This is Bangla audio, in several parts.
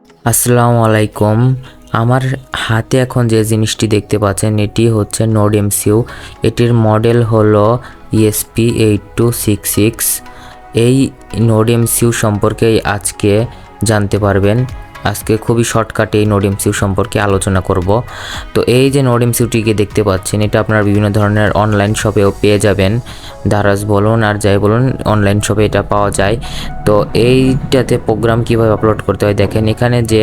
আসসালামু আলাইকুম। আমার হাতে এখন যে জিনিসটি দেখতে পাচ্ছেন এটি হচ্ছে NODEMCU। এটির মডেল হলো ESP8266। এই NODEMCU সম্পর্কে আজকে জানতে পারবেন। আজকে খুবই শর্টকাটে এই NODEMCU সম্পর্কে আলোচনা করব। তো এই যে NODEMCUটিকে দেখতে পাচ্ছেন এটা আপনারা বিভিন্ন ধরনের অনলাইন শপেও পেয়ে যাবেন। দারাজ বলুন আর যাই বলুন, অনলাইন শপে এটা পাওয়া যায়। তো এইটাতে প্রোগ্রাম কিভাবে আপলোড করতে হয় দেখেন, এখানে যে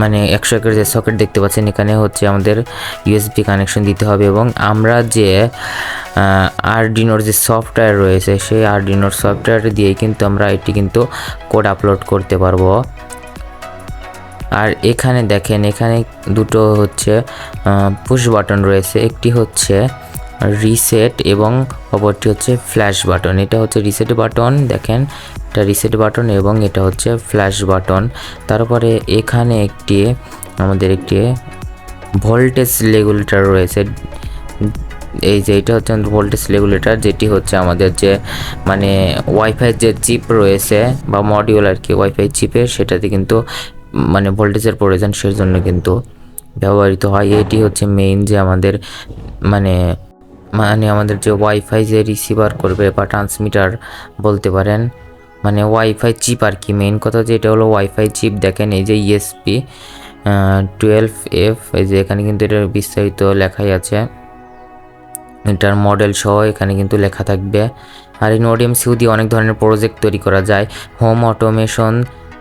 মানে 101 যে সকেট দেখতে পাচ্ছেন এখানে হচ্ছে আমাদের USB কানেকশন দিতে হবে এবং আমরা যে আরডিনোর যে সফটওয়্যার রয়েছে সেই আরডিনোর সফটওয়্যার দিয়েই কিন্তু আমরা এটি কিন্তু কোড আপলোড করতে পারবো। আর এখানে দেখেন, এখানে দুটো হচ্ছে পুশ বাটন রয়েছে, একটি হচ্ছে রিসেট এবং অপরটি হচ্ছে ফ্ল্যাশ বাটন। এটা হচ্ছে রিসেট বাটন, দেখেন এটা রিসেট বাটন এবং এটা হচ্ছে ফ্ল্যাশ বাটন। তারপরে এখানে আমাদের একটি ভোল্টেজ রেগুলেটর রয়েছে। এই যে এটা হচ্ছে ভোল্টেজ রেগুলেটর, যেটি হচ্ছে আমাদের যে মানে ওয়াইফাই যে চিপ রয়েছে বা মডিউল আর কি, ওয়াইফাই চিপের সেটাতে কিন্তু মানে ভোল্টেজের প্রয়োজন, সেজন্য কিন্তু ব্যবহৃত হয়। এটি হচ্ছে মেইন যে আমাদের মানে আমাদের যে ওয়াইফাই যে রিসিভার করবে বা ট্রান্সমিটার বলতে পারেন, মানে ওয়াইফাই চিপ আর কি। মেইন কথা যে এটা হলো ওয়াইফাই চিপ। দেখেন এই যে ESP12F, এই যে এখানে কিন্তু এটার বিস্তারিত লেখাই আছে, এটার মডেল সহ এখানে কিন্তু লেখা থাকবে। আর এই NODEMCU দিয়ে অনেক ধরনের প্রজেক্ট তৈরি করা যায়, হোম অটোমেশন।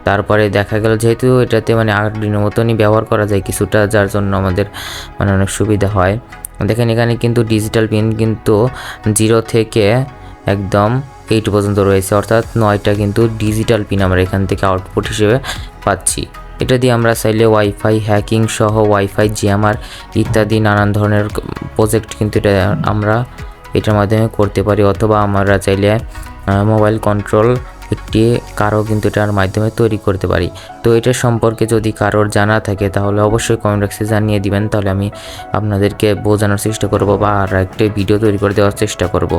তারপরে দেখা গেল যেহেতু এটাতে মানে আরডিনো মতনই ব্যবহার করা যায় কিছুটা, যার জন্য আমাদের মানে অনেক সুবিধা হয়। দেখেন এখানে কিন্তু ডিজিটাল পিন কিন্তু 0 থেকে একদম 8 পর্যন্ত রয়েছে, অর্থাৎ 9টা কিন্তু ডিজিটাল পিন আমরা এখান থেকে আউটপুট হিসেবে পাচ্ছি। এটা দিয়ে আমরা চাইলে ওয়াইফাই হ্যাকিং সহ ওয়াইফাই জ্যামার ইত্যাদি নানান ধরনের প্রজেক্ট কিন্তু এটা আমরা এটার মাধ্যমে করতে পারি, অথবা আমরা চাইলে মোবাইল কন্ট্রোল কারো কিন্তু এটার মাধ্যমে তৈরি করতে পারি। তো এটা সম্পর্কে যদি কারোর জানা থাকে তাহলে অবশ্যই কমেন্ট বক্সে জানিয়ে দিবেন, তাহলে আমি আপনাদেরকে বোঝানোর চেষ্টা করব বা আর একটা ভিডিও তৈরি করে দেওয়ার চেষ্টা করব।